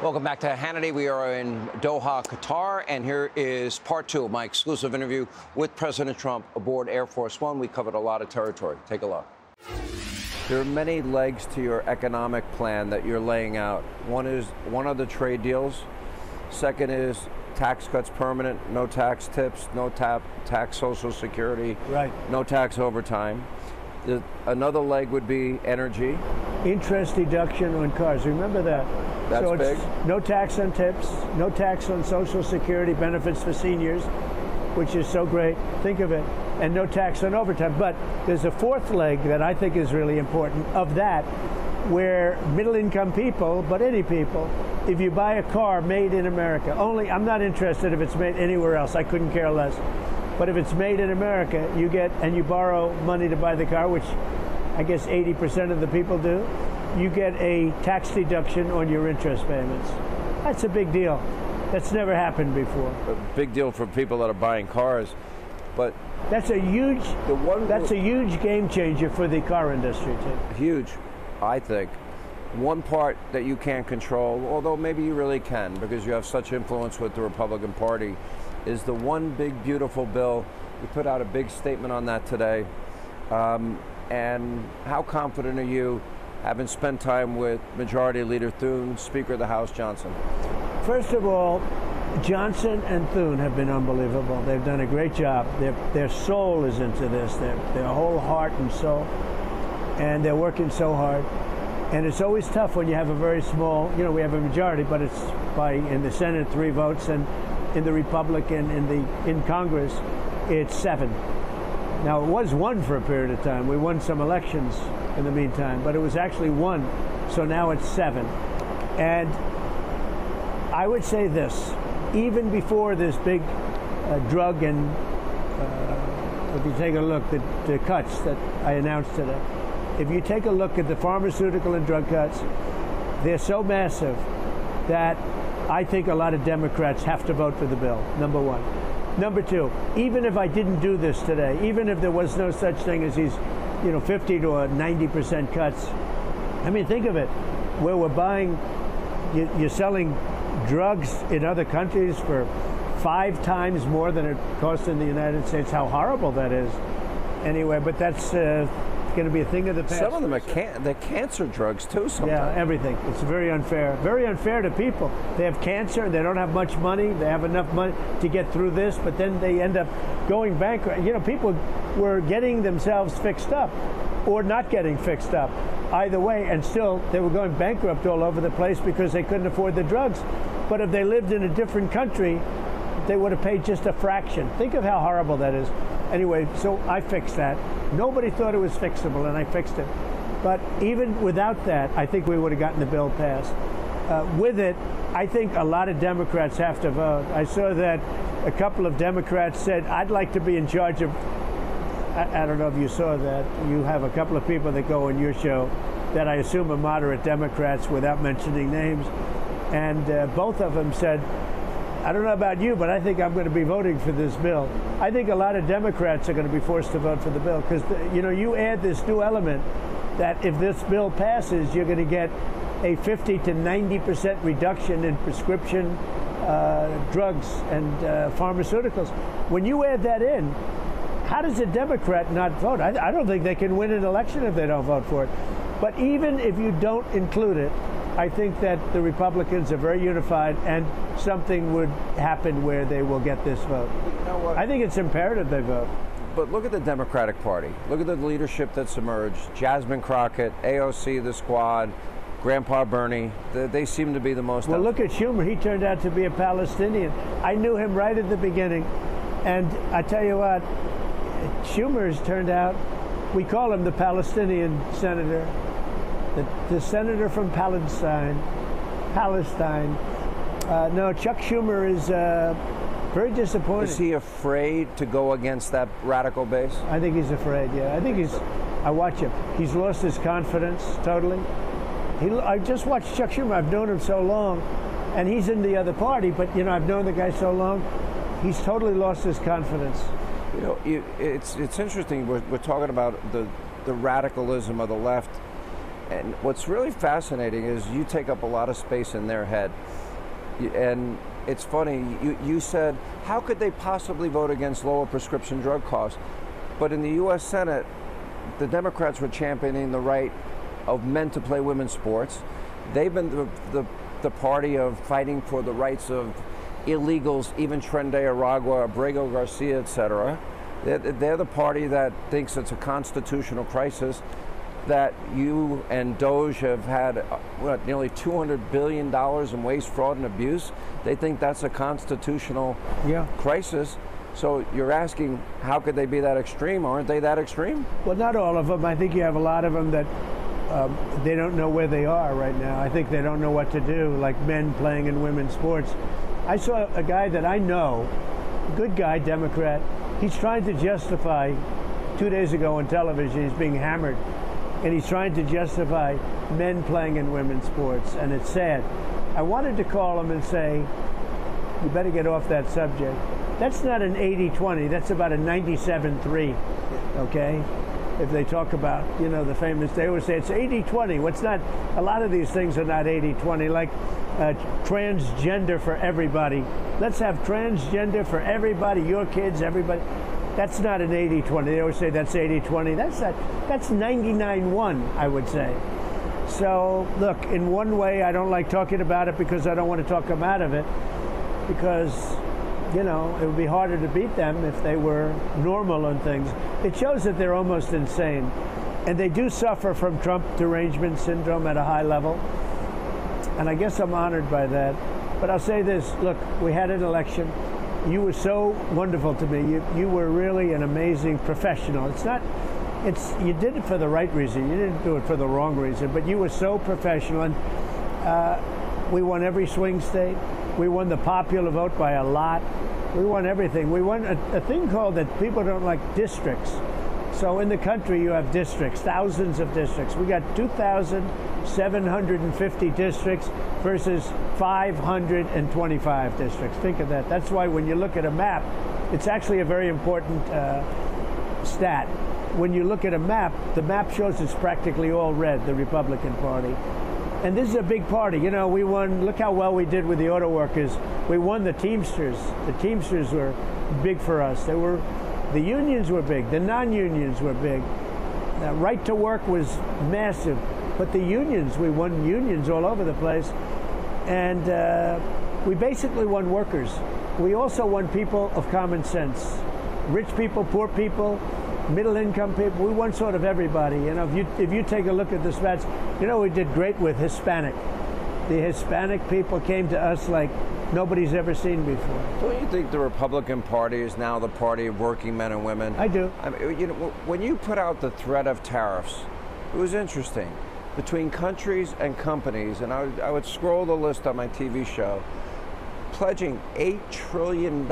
Welcome back to Hannity. We are in Doha, Qatar, and here is part two of my exclusive interview with President Trump aboard Air Force One. We covered a lot of territory. Take a look. There are many legs to your economic plan that you're laying out. One are the trade deals. Second is tax cuts permanent, no tax tips, no tax Social Security, right, no tax overtime. Another leg would be energy. Interest deduction on cars. Remember that. That's so it's big. No tax on tips, no tax on Social Security benefits for seniors, which is so great. Think of it. And no tax on overtime. But there's a fourth leg that I think is really important of that, where middle-income people, but any people, if you buy a car made in America, I'm not interested if it's made anywhere else. I couldn't care less. But if it's made in America, you get, and you borrow money to buy the car, which I guess 80% of the people do, you get a tax deduction on your interest payments. That's a big deal. That's never happened before. A big deal for people that are buying cars, but that's a huge game changer for the car industry too. Huge, I think. One part that you can't control, although maybe you really can because you have such influence with the Republican Party, is the one big beautiful bill. You put out a big statement on that today. And how confident are you, having spent time with Majority Leader Thune, Speaker of the House Johnson? First of all, Johnson and Thune have been unbelievable. They've done a great job. Their soul is into this, their whole heart and soul. And they're working so hard. And it's always tough when you have a very small, we have a majority, but it's in the Senate 3 votes, and in the Republican, in Congress, it's 7. Now, it was 1 for a period of time. We won some elections in the meantime, but it was actually 1. So now it's 7. And I would say this, even before this big drug and, if you take a look at the cuts that I announced today, if you take a look at the pharmaceutical and drug cuts, they're so massive that I think a lot of Democrats have to vote for the bill, number one. Number two, even if I didn't do this today, even if there was no such thing as these, 50 to 90% cuts, I mean, think of it, where we're buying, you're selling drugs in other countries for 5 times more than it costs in the United States. How horrible that is. Anyway, but that's going to be a thing of the past. Some of them are they're cancer drugs too sometimes. Yeah, everything. It's very unfair. Very unfair to people. They have cancer, they don't have much money, they have enough money to get through this, but then they end up going bankrupt. People were getting themselves fixed up or not getting fixed up. Either way, and still they were going bankrupt all over the place because they couldn't afford the drugs. But if they lived in a different country, they would have paid just a fraction. Think of how horrible that is. Anyway, so I fixed that. Nobody thought it was fixable, and I fixed it. But even without that, I think we would have gotten the bill passed. With it, I think a lot of Democrats have to vote. I saw that a couple of Democrats said, I'd like to be in charge of, I don't know if you saw that. You have a couple of people that go on your show that I assume are moderate Democrats without mentioning names. And both of them said, I don't know about you, but I think I'm going to be voting for this bill. I think a lot of Democrats are going to be forced to vote for the bill because, you add this new element that if this bill passes, you're going to get a 50 to 90% reduction in prescription drugs and pharmaceuticals. When you add that in, how does a Democrat not vote? I don't think they can win an election if they don't vote for it. But even if you don't include it, I think that the Republicans are very unified, and something would happen where they will get this vote. You know what? I think it's imperative they vote. But look at the Democratic Party. Look at the leadership that's emerged. Jasmine Crockett, AOC, the Squad, Grandpa Bernie. They seem to be the most... Well, look at Schumer. He turned out to be a Palestinian. I knew him right at the beginning. And I tell you what, Schumer's turned out, we call him the Palestinian senator. The senator from Palestine. No, Chuck Schumer is very disappointed. Is he afraid to go against that radical base? I think he's afraid, yeah. I watch him. He's lost his confidence totally. I just watched Chuck Schumer. I've known him so long, and he's in the other party, but, I've known the guy so long. He's totally lost his confidence. It's interesting. We're talking about the radicalism of the left. And what's really fascinating is you take up a lot of space in their head. And it's funny, you said, how could they possibly vote against lower prescription drug costs? But in the U.S. Senate, the Democrats were championing the right of men to play women's sports. They've been the party of fighting for the rights of illegals, even Tren de Aragua, Abrego Garcia, etc. They're the party that thinks it's a constitutional crisis, that you and Doge have had nearly $200 billion in waste, fraud, and abuse. They think that's a constitutional crisis. So you're asking, how could they be that extreme? Aren't they that extreme? Well, not all of them. I think you have a lot of them that they don't know where they are right now. I think they don't know what to do, like men playing in women's sports. I saw a guy that I know, good guy, Democrat. He's trying to justify, 2 days ago on television, he's being hammered, and he's trying to justify men playing in women's sports, and it's sad. I wanted to call him and say, you better get off that subject. That's not an 80-20, that's about a 97-3, okay? If they talk about, you know, the famous, they always say it's 80-20. What's not, a lot of these things are not 80-20, like transgender for everybody. Let's have transgender for everybody, your kids, everybody. That's not an 80-20. They always say that's 80-20. That's 99-1, I would say. So, look, in one way, I don't like talking about it because I don't want to talk them out of it, because, you know, it would be harder to beat them if they were normal on things. It shows that they're almost insane. And they do suffer from Trump derangement syndrome at a high level. And I guess I'm honored by that. But I'll say this, look, we had an election. You were so wonderful to me. You were really an amazing professional. You did it for the right reason. You didn't do it for the wrong reason, but you were so professional. And we won every swing state. We won the popular vote by a lot. We won everything. We won a thing called, that people don't like, districts. So in the country, you have districts, thousands of districts. We got 2,750 districts versus 525 districts. Think of that. That's why when you look at a map, it's actually a very important stat. When you look at a map, the map shows it's practically all red, the Republican Party. And this is a big party. You know, we won, look how well we did with the auto workers. We won the Teamsters. The Teamsters were big for us. The unions were big. The non-unions were big. Right to work was massive. But the unions, we won unions all over the place. And we basically won workers. We also won people of common sense. Rich people, poor people, middle-income people. We won sort of everybody. You know, if you take a look at the stats, you know, we did great with Hispanic. The Hispanic people came to us like nobody's ever seen before. Don't you think the Republican Party is now the party of working men and women? I do. I mean, you know, when you put out the threat of tariffs, it was interesting. Between countries and companies, and I would scroll the list on my TV show, pledging $8 trillion,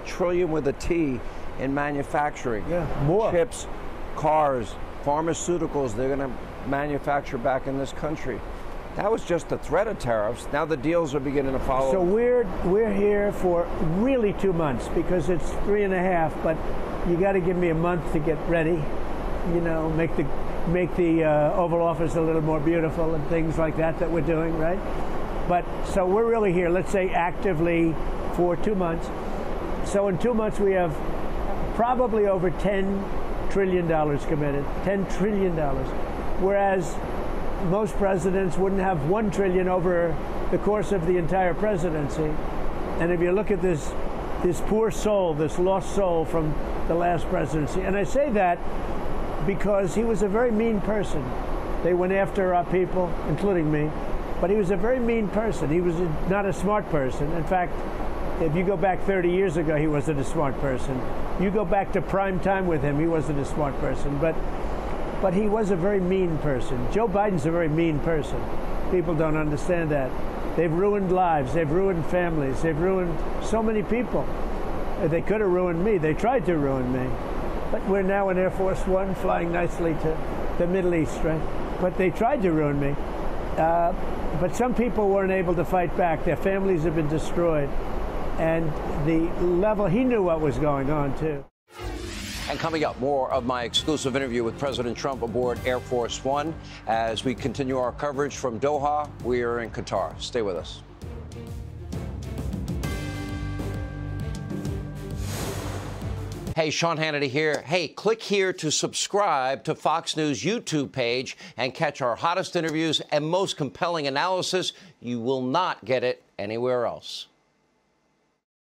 trillion with a T, in manufacturing. Yeah, more. Chips, cars, pharmaceuticals, they're going to manufacture back in this country. That was just the threat of tariffs. Now the deals are beginning to follow. So we're here for really 2 months, because it's 3.5, but you got to give me a month to get ready. You know, make the Oval Office a little more beautiful and things like that we're doing, right? But so we're really here, let's say actively, for 2 months. So in 2 months we have probably over $10 trillion committed, $10 trillion. Whereas most presidents wouldn't have $1 trillion over the course of the entire presidency. And if you look at this poor soul, this lost soul from the last presidency, and I say that because he was a very mean person. They went after our people, including me, but he was a very mean person. He was not a smart person. In fact, if you go back 30 years ago, he wasn't a smart person. You go back to prime time with him, he wasn't a smart person. But he was a very mean person. Joe Biden's a very mean person. People don't understand that. They've ruined lives. They've ruined families. They've ruined so many people. They could have ruined me. They tried to ruin me. But we're now in Air Force One, flying nicely to the Middle East, right? But they tried to ruin me. But some people weren't able to fight back. Their families have been destroyed. And the level, he knew what was going on, too. And coming up, more of my exclusive interview with President Trump aboard Air Force One. As we continue our coverage from Doha, we are in Qatar. Stay with us. Hey, Sean Hannity here. Hey, click here to subscribe to Fox News YouTube page and catch our hottest interviews and most compelling analysis. You will not get it anywhere else.